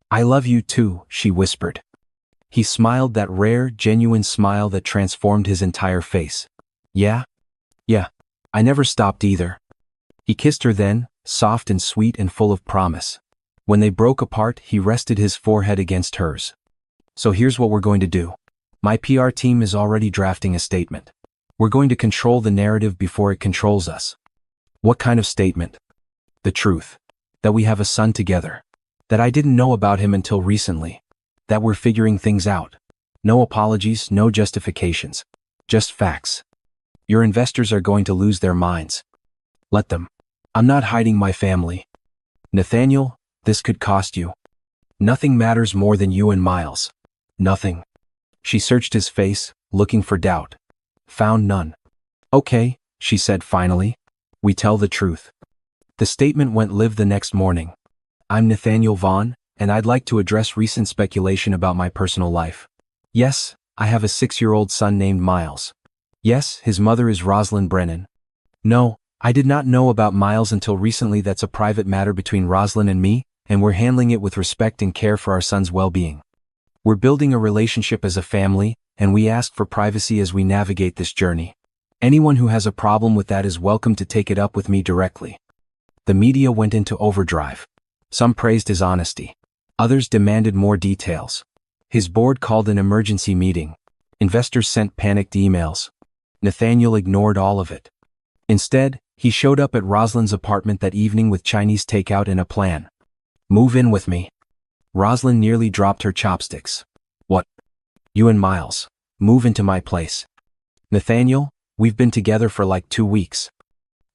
S1: I love you too, she whispered. He smiled, that rare, genuine smile that transformed his entire face. Yeah? Yeah. I never stopped either. He kissed her then, soft and sweet and full of promise. When they broke apart, he rested his forehead against hers. So here's what we're going to do. My PR team is already drafting a statement. We're going to control the narrative before it controls us. What kind of statement? The truth. That we have a son together. That I didn't know about him until recently. That we're figuring things out. No apologies, no justifications. Just facts. Your investors are going to lose their minds. Let them. I'm not hiding my family. Nathaniel, this could cost you. Nothing matters more than you and Miles. Nothing. She searched his face, looking for doubt. Found none. Okay, she said finally. We tell the truth. The statement went live the next morning. I'm Nathaniel Vaughn, and I'd like to address recent speculation about my personal life. Yes, I have a 6-year-old son named Miles. Yes, his mother is Rosalind Brennan. No, I did not know about Miles until recently. That's a private matter between Rosalind and me, and we're handling it with respect and care for our son's well-being. We're building a relationship as a family, and we ask for privacy as we navigate this journey. Anyone who has a problem with that is welcome to take it up with me directly. The media went into overdrive. Some praised his honesty. Others demanded more details. His board called an emergency meeting. Investors sent panicked emails. Nathaniel ignored all of it. Instead, he showed up at Rosalind's apartment that evening with Chinese takeout and a plan. Move in with me. Rosalind nearly dropped her chopsticks. What? You and Miles. Move into my place. Nathaniel, we've been together for like 2 weeks.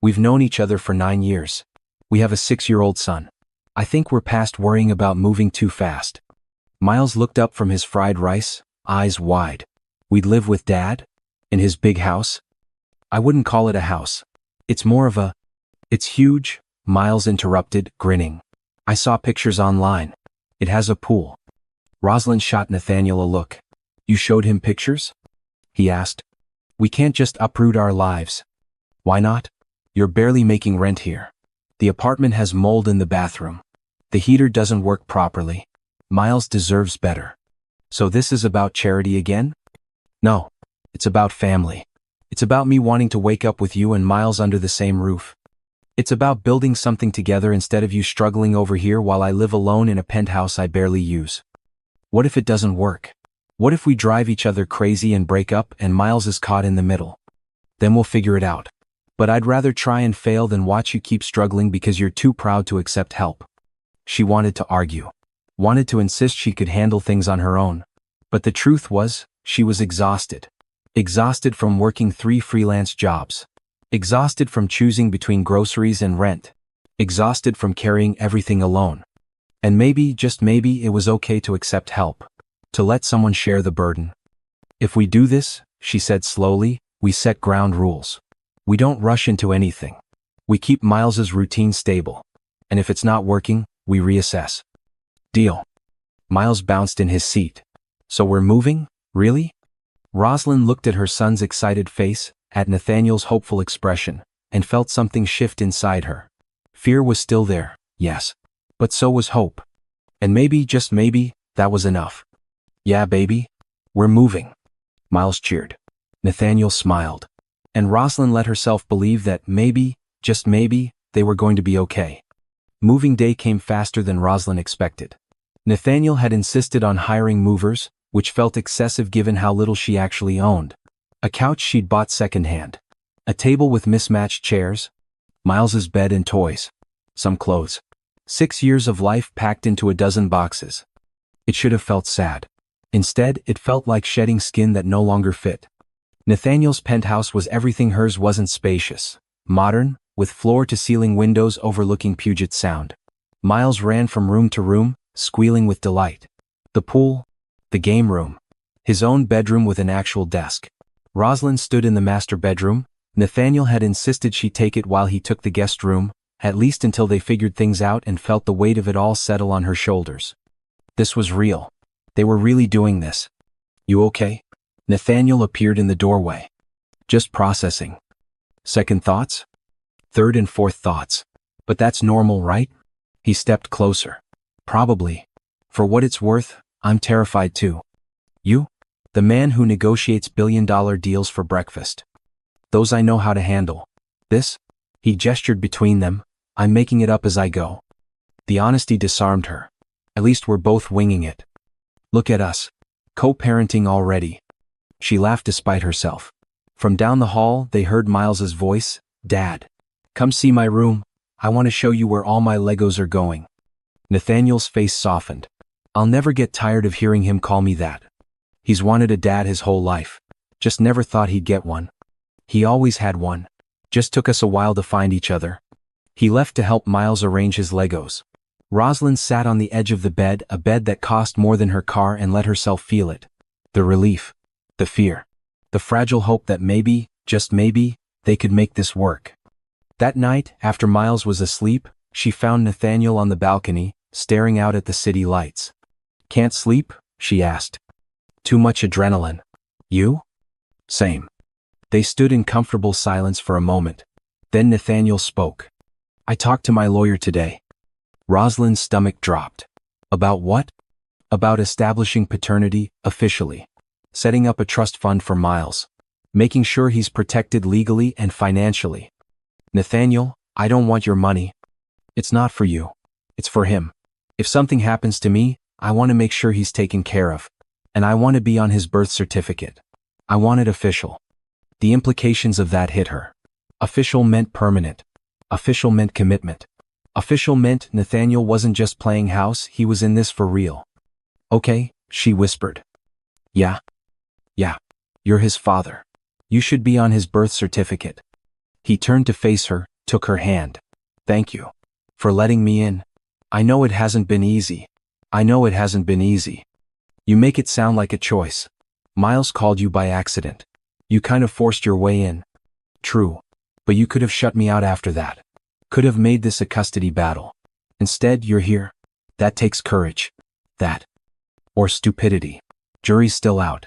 S1: We've known each other for 9 years. We have a 6-year-old son. I think we're past worrying about moving too fast. Miles looked up from his fried rice, eyes wide. We'd live with Dad? In his big house? I wouldn't call it a house. It's more of a... It's huge, Miles interrupted, grinning. I saw pictures online. It has a pool. Rosalind shot Nathaniel a look. You showed him pictures? He asked. We can't just uproot our lives. Why not? You're barely making rent here. The apartment has mold in the bathroom. The heater doesn't work properly. Miles deserves better. So this is about charity again? No. It's about family. It's about me wanting to wake up with you and Miles under the same roof. It's about building something together instead of you struggling over here while I live alone in a penthouse I barely use. What if it doesn't work? What if we drive each other crazy and break up and Miles is caught in the middle? Then we'll figure it out. But I'd rather try and fail than watch you keep struggling because you're too proud to accept help. She wanted to argue. Wanted to insist she could handle things on her own. But the truth was, she was exhausted. Exhausted from working 3 freelance jobs. Exhausted from choosing between groceries and rent. Exhausted from carrying everything alone. And maybe, just maybe, it was okay to accept help. To let someone share the burden. If we do this, she said slowly, we set ground rules. We don't rush into anything. We keep Miles's routine stable. And if it's not working, we reassess. Deal. Miles bounced in his seat. So we're moving? Really? Rosalind looked at her son's excited face, at Nathaniel's hopeful expression, and felt something shift inside her. Fear was still there, yes. But so was hope. And maybe, just maybe, that was enough. Yeah, baby. We're moving. Miles cheered. Nathaniel smiled. And Rosalind let herself believe that maybe, just maybe, they were going to be okay. Moving day came faster than Rosalind expected. Nathaniel had insisted on hiring movers, which felt excessive given how little she actually owned. A couch she'd bought secondhand. A table with mismatched chairs. Miles's bed and toys. Some clothes. 6 years of life packed into a dozen boxes. It should have felt sad. Instead, it felt like shedding skin that no longer fit. Nathaniel's penthouse was everything hers wasn't spacious. Modern, with floor-to-ceiling windows overlooking Puget Sound. Miles ran from room to room, squealing with delight. The pool. The game room. His own bedroom with an actual desk. Rosalind stood in the master bedroom. Nathaniel had insisted she take it while he took the guest room, at least until they figured things out and felt the weight of it all settle on her shoulders. This was real. They were really doing this. You okay? Nathaniel appeared in the doorway. Just processing. Second thoughts? Third and fourth thoughts. But that's normal, right? He stepped closer. Probably. For what it's worth, I'm terrified too. You? The man who negotiates billion-dollar deals for breakfast. Those I know how to handle. This? He gestured between them. I'm making it up as I go. The honesty disarmed her. At least we're both winging it. Look at us. Co-parenting already. She laughed despite herself. From down the hall, they heard Miles's voice. Dad. Come see my room. I want to show you where all my Legos are going. Nathaniel's face softened. I'll never get tired of hearing him call me that. He's wanted a dad his whole life. Just never thought he'd get one. He always had one. Just took us a while to find each other. He left to help Miles arrange his Legos. Rosalind sat on the edge of the bed, a bed that cost more than her car, and let herself feel it. The relief. The fear. The fragile hope that maybe, just maybe, they could make this work. That night, after Miles was asleep, she found Nathaniel on the balcony, staring out at the city lights. Can't sleep? She asked. Too much adrenaline. You? Same. They stood in comfortable silence for a moment. Then Nathaniel spoke. I talked to my lawyer today. Rosalind's stomach dropped. About what? About establishing paternity, officially. Setting up a trust fund for Miles. Making sure he's protected legally and financially. Nathaniel, I don't want your money. It's not for you. It's for him. If something happens to me, I want to make sure he's taken care of. And I want to be on his birth certificate. I want it official. The implications of that hit her. Official meant permanent. Official meant commitment. Official meant Nathaniel wasn't just playing house, he was in this for real. Okay, she whispered. Yeah. Yeah. You're his father. You should be on his birth certificate. He turned to face her, took her hand. Thank you. For letting me in. I know it hasn't been easy. I know it hasn't been easy. You make it sound like a choice. Miles called you by accident. You kind of forced your way in. True. But you could have shut me out after that. Could have made this a custody battle. Instead, you're here. That takes courage. That. Or stupidity. Jury's still out.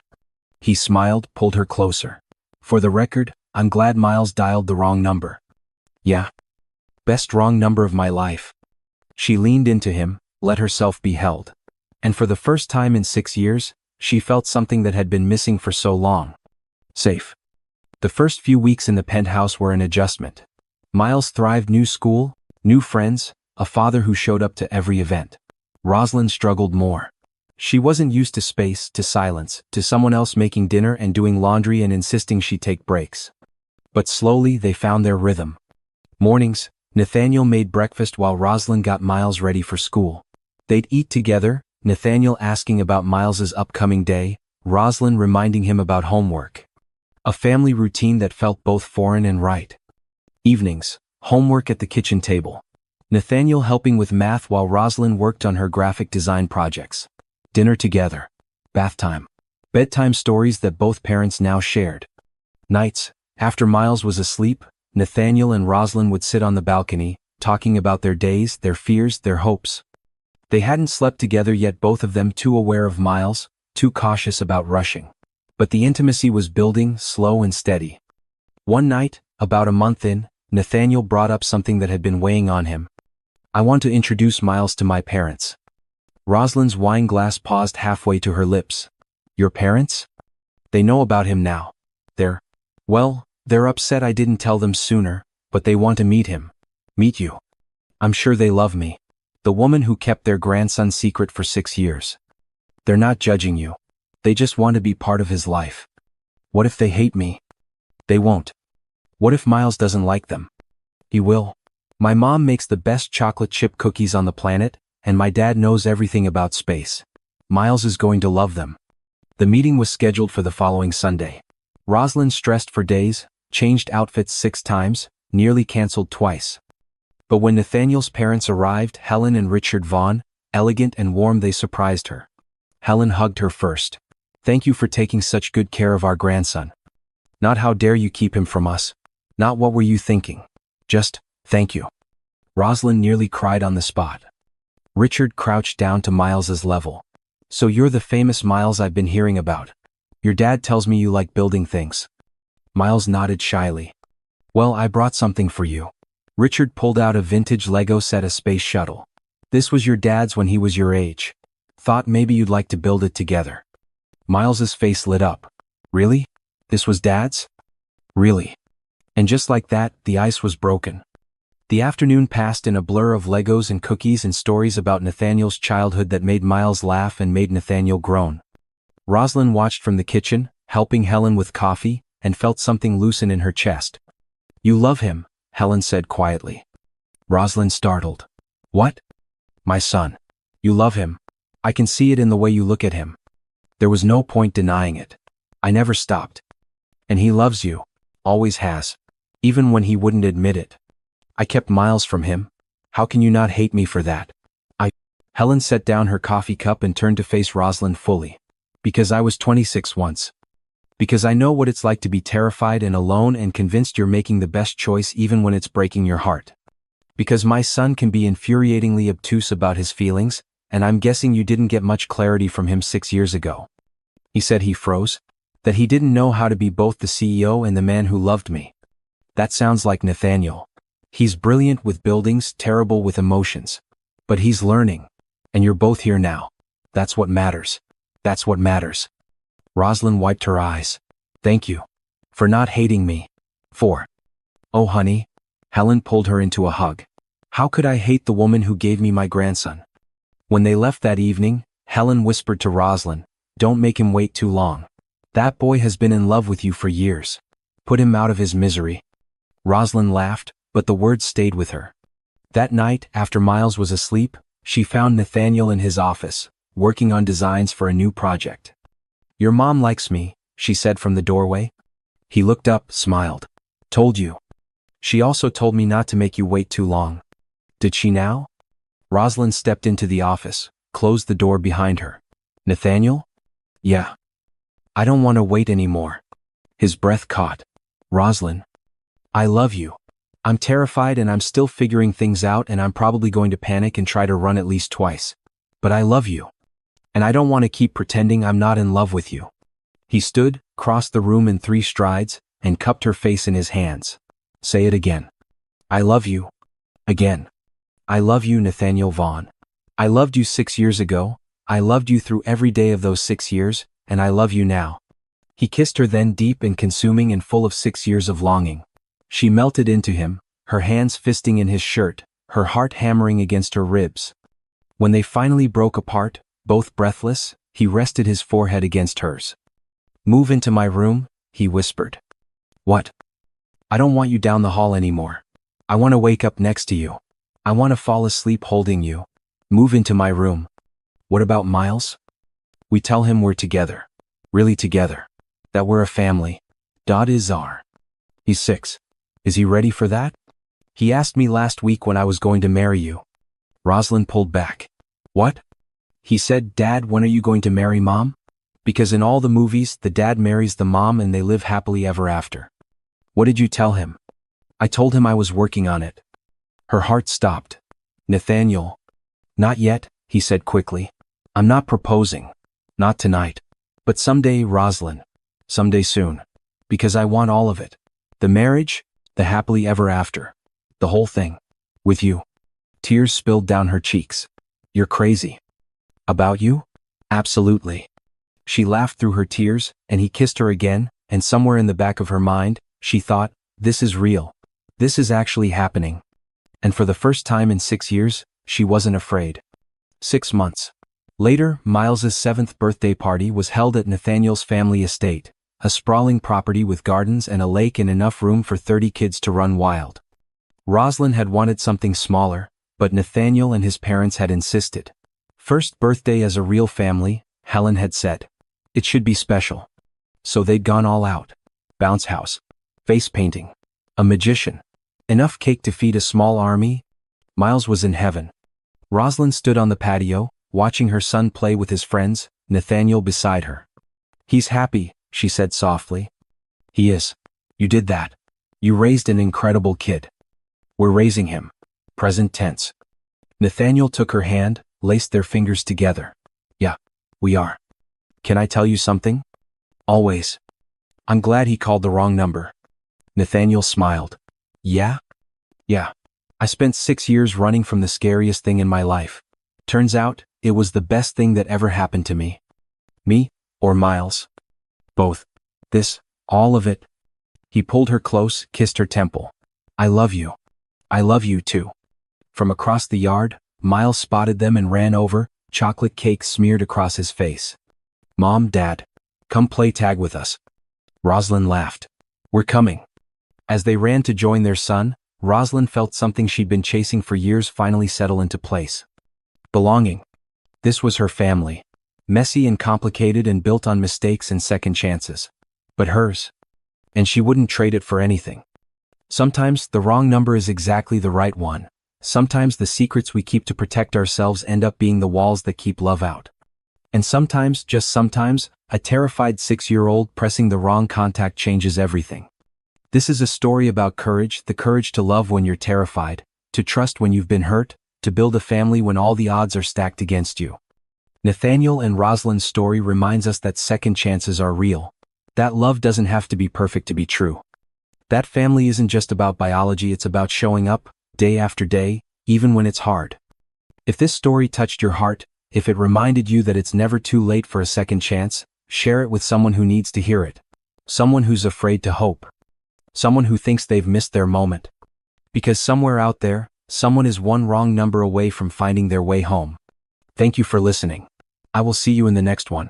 S1: He smiled, pulled her closer. For the record, I'm glad Miles dialed the wrong number. Yeah. Best wrong number of my life. She leaned into him, let herself be held. And for the first time in 6 years, she felt something that had been missing for so long. Safe. The first few weeks in the penthouse were an adjustment. Miles thrived: new school, new friends, a father who showed up to every event. Rosalind struggled more. She wasn't used to space, to silence, to someone else making dinner and doing laundry and insisting she take breaks. But slowly they found their rhythm. Mornings, Nathaniel made breakfast while Rosalind got Miles ready for school. They'd eat together, Nathaniel asking about Miles's upcoming day, Rosalind reminding him about homework. A family routine that felt both foreign and right. Evenings, homework at the kitchen table. Nathaniel helping with math while Rosalind worked on her graphic design projects. Dinner together. Bath time. Bedtime stories that both parents now shared. Nights, after Miles was asleep, Nathaniel and Rosalind would sit on the balcony, talking about their days, their fears, their hopes. They hadn't slept together yet, both of them too aware of Miles, too cautious about rushing. But the intimacy was building, slow and steady. One night, about a month in, Nathaniel brought up something that had been weighing on him. "I want to introduce Miles to my parents." Rosalind's wine glass paused halfway to her lips. "Your parents? They know about him now. They're upset I didn't tell them sooner, but they want to meet him. Meet you. I'm sure they love me. The woman who kept their grandson secret for 6 years. They're not judging you. They just want to be part of his life. What if they hate me? They won't. What if Miles doesn't like them? He will. My mom makes the best chocolate chip cookies on the planet, and my dad knows everything about space. Miles is going to love them." The meeting was scheduled for the following Sunday. Rosalind stressed for days, changed outfits 6 times, nearly canceled twice. But when Nathaniel's parents arrived, Helen and Richard Vaughn, elegant and warm, they surprised her. Helen hugged her first. "Thank you for taking such good care of our grandson. Not how dare you keep him from us. Not what were you thinking. Just, thank you." Rosalind nearly cried on the spot. Richard crouched down to Miles's level. "So you're the famous Miles I've been hearing about. Your dad tells me you like building things." Miles nodded shyly. "Well, I brought something for you." Richard pulled out a vintage Lego set, a space shuttle. "This was your dad's when he was your age. Thought maybe you'd like to build it together." Miles's face lit up. "Really? This was Dad's?" "Really." And just like that, the ice was broken. The afternoon passed in a blur of Legos and cookies and stories about Nathaniel's childhood that made Miles laugh and made Nathaniel groan. Rosalind watched from the kitchen, helping Helen with coffee, and felt something loosen in her chest. "You love him," Helen said quietly. Rosalind startled. "What?" "My son. You love him. I can see it in the way you look at him." There was no point denying it. "I never stopped. And he loves you. Always has. Even when he wouldn't admit it. I kept Miles from him. How can you not hate me for that?" Helen set down her coffee cup and turned to face Rosalind fully. "Because I was 26 once. Because I know what it's like to be terrified and alone and convinced you're making the best choice even when it's breaking your heart. Because my son can be infuriatingly obtuse about his feelings, and I'm guessing you didn't get much clarity from him 6 years ago." He said. He froze. "That he didn't know how to be both the CEO and the man who loved me." That sounds like Nathaniel. He's brilliant with buildings, terrible with emotions. But he's learning. And you're both here now. That's what matters. That's what matters. Rosalind wiped her eyes. "Thank you. For not hating me. Oh honey." Helen pulled her into a hug. "How could I hate the woman who gave me my grandson?" When they left that evening, Helen whispered to Rosalind, "Don't make him wait too long. That boy has been in love with you for years. Put him out of his misery." Rosalind laughed, but the words stayed with her. That night, after Miles was asleep, she found Nathaniel in his office, working on designs for a new project. "Your mom likes me," she said from the doorway. He looked up, smiled. "Told you. She also told me not to make you wait too long." "Did she now?" Rosalind stepped into the office, closed the door behind her. "Nathaniel?" "Yeah. I don't want to wait anymore." His breath caught. "Rosalind, I love you. I'm terrified and I'm still figuring things out and I'm probably going to panic and try to run at least twice. But I love you. And I don't want to keep pretending I'm not in love with you." He stood, crossed the room in 3 strides, and cupped her face in his hands. "Say it again." "I love you." "Again." "I love you, Nathaniel Vaughn. I loved you 6 years ago, I loved you through every day of those 6 years, and I love you now." He kissed her then, deep and consuming and full of 6 years of longing. She melted into him, her hands fisting in his shirt, her heart hammering against her ribs. When they finally broke apart, both breathless, he rested his forehead against hers. "Move into my room," he whispered. "What?" "I don't want you down the hall anymore. I want to wake up next to you. I want to fall asleep holding you. Move into my room." "What about Miles?" "We tell him we're together. Really together. That we're a family. Dot is our. He's 6. Is he ready for that? He asked me last week when I was going to marry you." Rosalind pulled back. "What?" "He said, 'Dad, when are you going to marry Mom?' Because in all the movies, the dad marries the mom and they live happily ever after." "What did you tell him?" "I told him I was working on it." Her heart stopped. "Nathaniel." "Not yet," he said quickly. "I'm not proposing. Not tonight. But someday, Rosalind. Someday soon. Because I want all of it. The marriage, the happily ever after. The whole thing. With you." Tears spilled down her cheeks. "You're crazy." "About you?" "Absolutely." She laughed through her tears, and he kissed her again, and somewhere in the back of her mind, she thought, this is real. This is actually happening. And for the first time in 6 years, she wasn't afraid. 6 months. Later, Miles's 7th birthday party was held at Nathaniel's family estate, a sprawling property with gardens and a lake and enough room for 30 kids to run wild. Rosalind had wanted something smaller, but Nathaniel and his parents had insisted. First birthday as a real family, Helen had said. It should be special. So they'd gone all out. Bounce house. Face painting. A magician. Enough cake to feed a small army. Miles was in heaven. Rosalind stood on the patio, watching her son play with his friends, Nathaniel beside her. "He's happy," she said softly. "He is. You did that. You raised an incredible kid." "We're raising him." Present tense. Nathaniel took her hand, laced their fingers together. "Yeah, we are. Can I tell you something?" "Always." "I'm glad he called the wrong number." Nathaniel smiled. "Yeah?" "Yeah. I spent 6 years running from the scariest thing in my life. Turns out, it was the best thing that ever happened to me." "Me, or Miles?" "Both. This, all of it." He pulled her close, kissed her temple. "I love you. I love you too." From across the yard, Miles spotted them and ran over, chocolate cake smeared across his face. "Mom, Dad, come play tag with us." Rosalind laughed. "We're coming." As they ran to join their son, Rosalind felt something she'd been chasing for years finally settle into place. Belonging. This was her family. Messy and complicated and built on mistakes and second chances. But hers. And she wouldn't trade it for anything. Sometimes the wrong number is exactly the right one. Sometimes the secrets we keep to protect ourselves end up being the walls that keep love out. And sometimes, just sometimes, a terrified 6-year-old pressing the wrong contact changes everything. This is a story about courage, the courage to love when you're terrified, to trust when you've been hurt, to build a family when all the odds are stacked against you. Nathaniel and Rosalind's story reminds us that second chances are real. That love doesn't have to be perfect to be true. That family isn't just about biology, it's about showing up, day after day, even when it's hard. If this story touched your heart, if it reminded you that it's never too late for a second chance, share it with someone who needs to hear it. Someone who's afraid to hope. Someone who thinks they've missed their moment. Because somewhere out there, someone is one wrong number away from finding their way home. Thank you for listening. I will see you in the next one.